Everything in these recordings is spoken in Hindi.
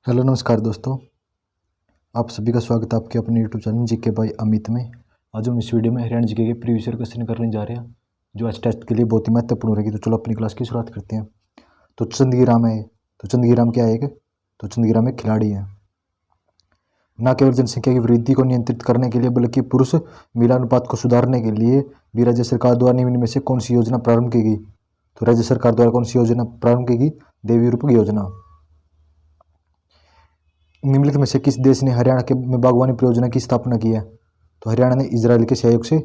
हेलो नमस्कार दोस्तों। आप सभी का स्वागत है आपके अपने YouTube channel GK by Amit में। आज हम इस वीडियो में हरियाणा जीके के प्रीवियस ईयर क्वेश्चन करने जा रहे हैं जो आज टेस्ट के लिए बहुत ही महत्वपूर्ण रहेगी। तो चलो अपनी क्लास की शुरुआत करते हैं। तो चंदगीराम है। तो चंदगीराम क्या है? तो चंदगीराम एक खिलाड़ी है। न केवल जनसंख्या की वृद्धि को नियंत्रित करने के लिए बल्कि पुरुष मिलानुपात को सुधारने के लिए भी राज्य सरकार द्वारा निम्न में से कौन सी योजना प्रारंभ की गई? तो राज्य सरकार द्वारा कौन सी योजना प्रारंभ की गई? देवी रूपक योजना। निम्नलिखित में से किस देश ने हरियाणा के में बागवानी परियोजना की स्थापना की है? तो हरियाणा ने इजराइल के सहयोग से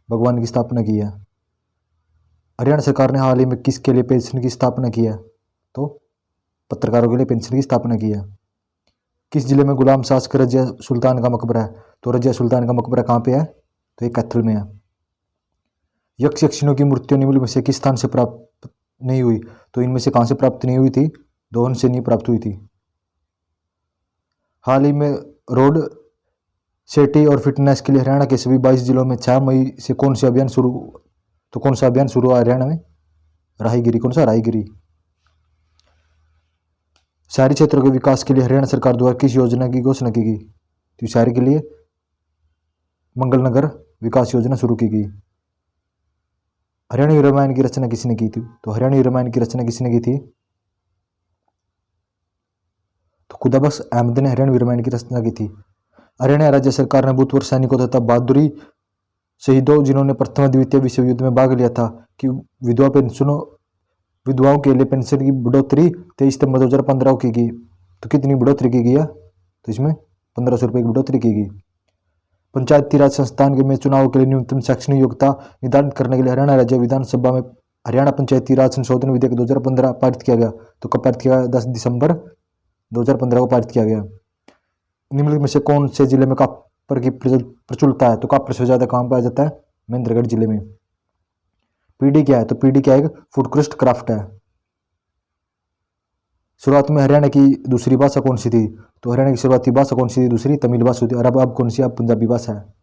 बागवानी की स्थापना की है। हरियाणा सरकार ने हाल ही में किसके लिए पेंशन की स्थापना की है? तो पत्रकारों के लिए पेंशन की स्थापना की है। किस जिले में गुलाम शासक रजिया सुल्तान का मकबरा है? तो रजिया सुल्तान का मकबरा कहाँ पे है? तो ये कैथल में है। यक्ष यक्षिणियों की मूर्तियां निम्न में से किस स्थान से प्राप्त नहीं हुई? तो इनमें से कहाँ से प्राप्त नहीं हुई थी? दोहन से नहीं प्राप्त हुई थी। हाल ही में रोड सेफ्टी और फिटनेस के लिए हरियाणा के सभी 22 जिलों में 6 मई से कौन सा अभियान शुरू? तो कौन सा अभियान शुरू हुआ हरियाणा में? राहीगिरी। कौन सा? राहीगिरी। शहरी क्षेत्रों के विकास के लिए हरियाणा सरकार द्वारा किस योजना की घोषणा की गई? तो शहर के लिए मंगल नगर विकास योजना शुरू की गई। हरियाणवी रामायण की रचना किसने की थी? तो हरियाणवी रामायण की रचना किसने की थी? तो खुदाबख्श अहमद ने हरियाणवी रामायण की रचना की थी। हरियाणा राज्य सरकार ने भूतपूर्व सैनिकों तथा बहादुरी शहीदों जिन्होंने प्रथम द्वितीय विश्व युद्ध में भाग लिया था कि विधवाओं के लिए पेंशन की बढ़ोतरी 23 सितंबर 2015 को की गई। तो कितनी बढ़ोतरी की गई है? तो इसमें 1500 रुपये की बढ़ोतरी की गई। पंचायती राज संस्थान के में चुनाव के लिए न्यूनतम शैक्षणिक योग्यता निर्धारित करने के लिए हरियाणा राज्य विधानसभा में हरियाणा पंचायती राज संशोधन विधेयक 2015 पारित किया गया। तो कब पारित किया गया? 10 दिसंबर 2015 को पारित किया गया। निम्नलिखित में से कौन से जिले में कॉपर की प्रचुरता है? तो कॉपर से ज्यादा कहाँ पाया जाता है? महेंद्रगढ़ जिले में। पीडी क्या है? तो पीडी क्या है? फूडक्रस्ट क्राफ्ट है। शुरुआत में हरियाणा की दूसरी भाषा कौन सी थी? तो हरियाणा की शुरुआती भाषा कौन सी थी? दूसरी तमिल भाषा थी। और अब कौन सी? अब पंजाबी भाषा है।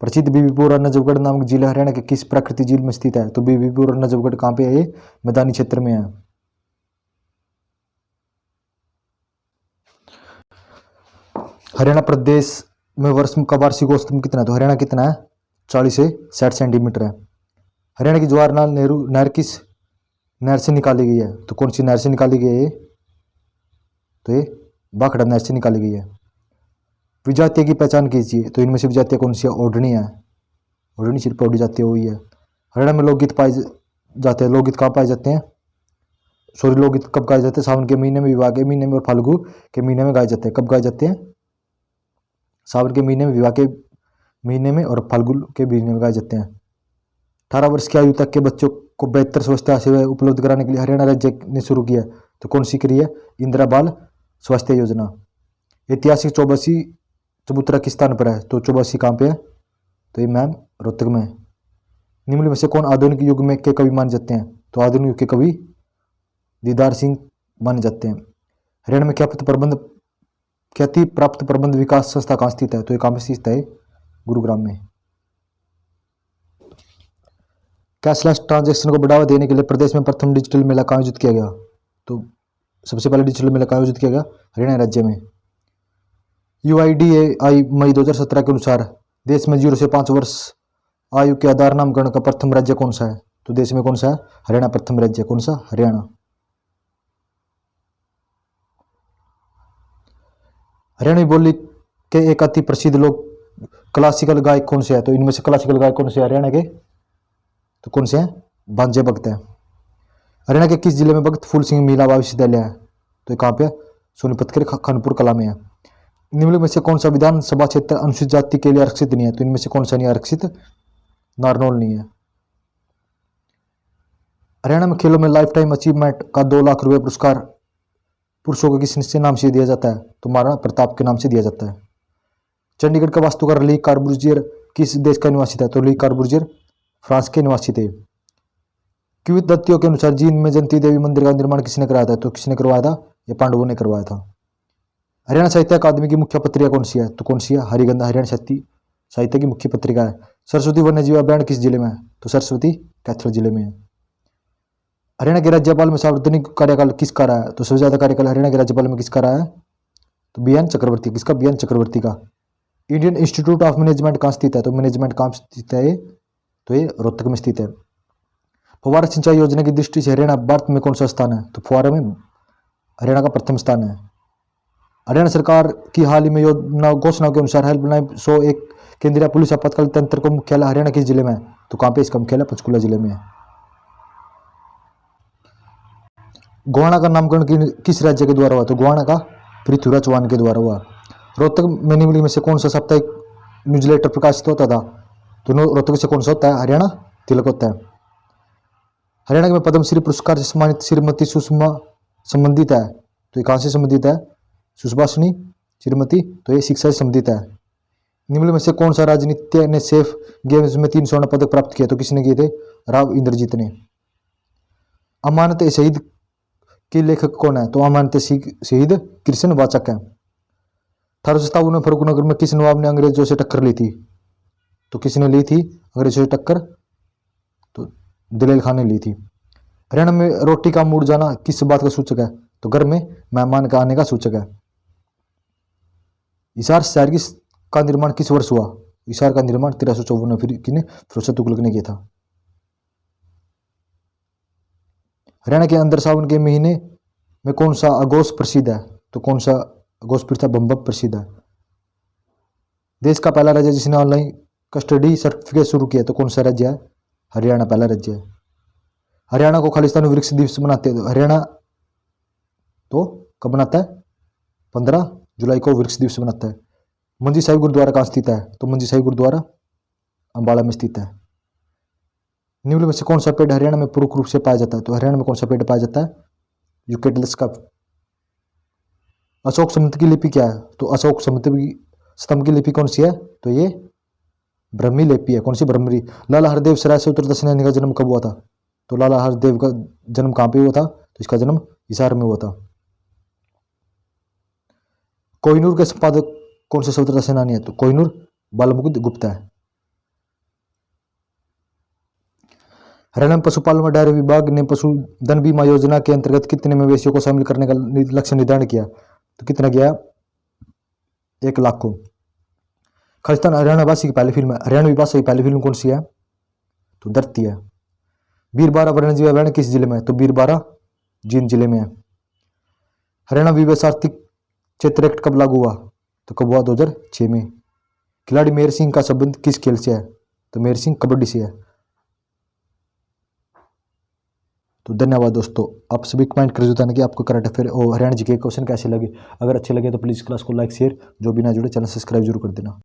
प्रसिद्ध बीबीपुर और नजफगढ़ नामक जिला हरियाणा के किस प्राकृतिक झील में स्थित है? तो बीबीपुर और नजफगढ़ कहाँ पे है? ये मैदानी क्षेत्र में है। हरियाणा प्रदेश में वर्ष का वार्षिक औसतन कितना है? तो हरियाणा कितना है? 40 से 60 सेंटीमीटर है। हरियाणा की जवाहरलाल नेहरू नहर किस नहर से निकाली गई है? तो कौन सी नहर से निकाली गई है ये? तो ये भाखड़ा नहर से निकाली गई है। विजातीय की पहचान कीजिए। तो इनमें से विजातीय कौन सी है? ओढ़नी है। ओढ़नी सिर्फ ओढ़ी जाती है वही है। हरियाणा में लोकगीत पाए जाते हैं। लोकगीत कहाँ पाए जाते हैं? सॉरी, लोकगीत कब गाए जाते हैं? सावन के महीने में, विवाह के महीने में और फाल्गु के महीने में गाए जाते हैं। कब गाए जाते हैं? सावन के महीने में, विवाह के महीने में और फाल्गुन के महीने में गाए जाते हैं। 18 वर्ष की आयु तक के बच्चों को बेहतर स्वास्थ्य सेवाएं उपलब्ध कराने के लिए हरियाणा राज्य ने शुरू किया। तो कौन सी करी है? इंदिरा बाल स्वास्थ्य योजना। ऐतिहासिक चौबसी चबूतरा किस स्थान पर है? तो चौबसी कहाँ पे है? तो ये मैम रोहतक में। निम्न में से कौन आधुनिक युग में के कवि माने जाते हैं? तो आधुनिक युग के कवि दीदार सिंह माने जाते हैं। हरियाणा में ख्याति प्राप्त प्रबंध विकास संस्था कहाँ स्थित है? तो ये कहाँ पे स्थित है? गुरुग्राम में। कैशलेस ट्रांजैक्शन को बढ़ावा देने के लिए प्रदेश में प्रथम डिजिटल मेला कहाँ आयोजित किया गया? तो सबसे पहले डिजिटल मेला कहाँ आयोजित किया गया? हरियाणा राज्य में। UIDAI मई 2017 के अनुसार देश में 0 से 5 वर्ष आयु के आधार नामकरण का प्रथम राज्य कौन सा है? तो देश में कौन सा है? हरियाणा प्रथम राज्य। कौन सा? हरियाणा। हरियाणवी बोली के एक अति प्रसिद्ध लोक क्लासिकल गायक कौन से है? तो इनमें से क्लासिकल गायक कौन से हरियाणा के? तो कौन से हैं? भांजे भगत है। हरियाणा के किस जिले में भगत फूल सिंह मीराबा विश्वविद्यालय है? तो कहाँ पे? सोनीपत के खानपुर कला में है। निम्नलिखित में से कौन सा विधानसभा क्षेत्र अनुसूचित जाति के लिए आरक्षित नहीं है? तो इनमें से कौन सा नहीं आरक्षित? नारनौल नहीं है। हरियाणा में खेलों में लाइफ टाइम अचीवमेंट का 2 लाख रुपए पुरस्कार पुरुषों को किस नाम से दिया जाता है? तो महाराणा प्रताप के नाम से दिया जाता है। चंडीगढ़ का वास्तुकार ली कार्बुजियर किस देश का निवासी था? तो ली कार्बुजियर फ्रांस के निवासी थे। किंवदंतियों के अनुसार जींद में जयंती देवी मंदिर का निर्माण किसने कराया था? तो किसने करवाया था? ये पांडवों ने करवाया था। हरियाणा साहित्य अकादमी की मुख्य पत्रिका कौन सी है? तो कौन सी है? हरिगंधा हरियाणा साहित्य की मुख्य पत्रिका है। सरस्वती वन्यजीव अभ्यारण्य किस जिले में है? तो सरस्वती कैथल जिले में है। हरियाणा के राज्यपाल में सार्वजनिक कार्यकाल किसका रहा है? तो सबसे ज़्यादा कार्यकाल हरियाणा के राज्यपाल में किसका रहा है? तो बी एन चक्रवर्ती। किसका? बी एन चक्रवर्ती का। इंडियन इंस्टीट्यूट ऑफ मैनेजमेंट कहाँ स्थित है? तो मैनेजमेंट कहाँ स्थित है? तो ये रोहतक में स्थित है। फव्वारा सिंचाई योजना की दृष्टि से हरियाणा भारत में कौन सा स्थान है? तो फव्वारा में हरियाणा का प्रथम स्थान है। हरियाणा सरकार की हाल ही में योजना घोषणा के अनुसार हेल्पलाइन 101 केंद्रीय पुलिस आपातकाल तंत्र को मुख्यालय हरियाणा किस जिले में है? तो कहाँ पे इसका मुख्यालय? पंचकुला जिले में है। गोवाना का नामकरण किस राज्य के द्वारा हुआ? तो गोवाना का पृथ्वीराज चौहान के द्वारा हुआ। रोहतक में निम्नलिखित में से कौन सा साप्ताहिक न्यूज़लेटर प्रकाशित होता था? तो रोहतक से कौन सा होता है? हरियाणा तिलक होता है। हरियाणा में पद्मश्री पुरस्कार से सम्मानित श्रीमती सुषमा संबंधित है, तो ये कहाँ से संबंधित है? सुभाषिनी श्रीमती, तो ये शिक्षा से संबंधित है। निम्नलिखित में से कौन सा राजनीतिज्ञ ने सेफ गेम्स में 3 स्वर्ण पदक प्राप्त किया? तो किसने किए थे? राव इंद्रजीत ने। अमानत ए शहीद के लेखक कौन है? तो अमानत ए शहीद कृष्ण वाचक है। 1857 में फर्रुखनगर में किस नवाब ने अंग्रेजों से टक्कर ली थी? तो किसने ली थी अंग्रेजों से टक्कर? तो दलेल खान ने ली थी। हरियाणा में रोटी का मुड़ जाना किस बात का सूचक है? तो घर में मेहमान का आने का सूचक है। हिसार शहर का निर्माण किस वर्ष हुआ? हिसार का निर्माण 1354 में फिरोज तुगलक ने किया था। हरियाणा के अंदर सावन के महीने में कौन सा अघोष प्रसिद्ध है? तो कौन सा अघोष बम्बम प्रसिद्ध है। देश का पहला राज्य जिसने ऑनलाइन कस्टडी सर्टिफिकेट शुरू किया, तो कौन सा राज्य है? हरियाणा पहला राज्य है। हरियाणा को खालिस्तान वृक्ष दिवस मनाते हैं, तो हरियाणा तो कब मनाता है? 15 जुलाई को वृक्ष दिवस मनाता है। मंजी साहिब गुरुद्वारा कहाँ स्थित है? तो मंजी साहिब गुरुद्वारा अम्बाला में स्थित है। निम्न में से कौन सा पेड़ हरियाणा में प्रमुख रूप से पाया जाता है? तो हरियाणा में कौन सा पेड़ पाया जाता है? यूकेलिप्टस का। अशोक स्तंभ की लिपि क्या है? तो अशोक स्तंभ की लिपि कौन सी है? तो ये ब्रह्मी लिपि है। कौन सी? ब्रह्मी। लाला हरदेव सराय से उत्तर सेनानी का जन्म कब हुआ था? तो लाला हरदेव का जन्म कहाँ पे हुआ था? तो इसका जन्म हिसार में हुआ था। कोहिनूर के संपादक कौन से स्वतंत्रता सेनानी है? तो कोहिनूर बालमुकुंद गुप्ता है। हरियाणा में पशुपालन व डेयरी विभाग ने पशुधन बीमा योजना के अंतर्गत कितने मवेशियों को शामिल करने का लक्ष्य निर्धारण किया? तो कितना किया? 1 लाख को। खालिस्तान हरियाणा वासी की पहली फिल्म है, हरियाणवी भाषा की पहली फिल्म कौन सी है? तो धरती है। बीरबारा वन्यजीव अभयारण्य किस जिले में है? तो बीरबारा जींद जिले में है। हरियाणा विवेश आर्थिक क्षेत्र एक्ट कब लागू हुआ? तो कब हुआ? 2006 में। खिलाड़ी मेहर सिंह का संबंध किस खेल से है? तो मेहर सिंह कबड्डी से है। तो धन्यवाद दोस्तों, आप सभी कमेंट कर बताना कि आपको करंट अफेयर और हरियाणा जी के क्वेश्चन कैसे लगे। अगर अच्छे लगे तो प्लीज़ क्लास को लाइक शेयर, जो भी ना जुड़े चैनल सब्सक्राइब जरूर कर देना।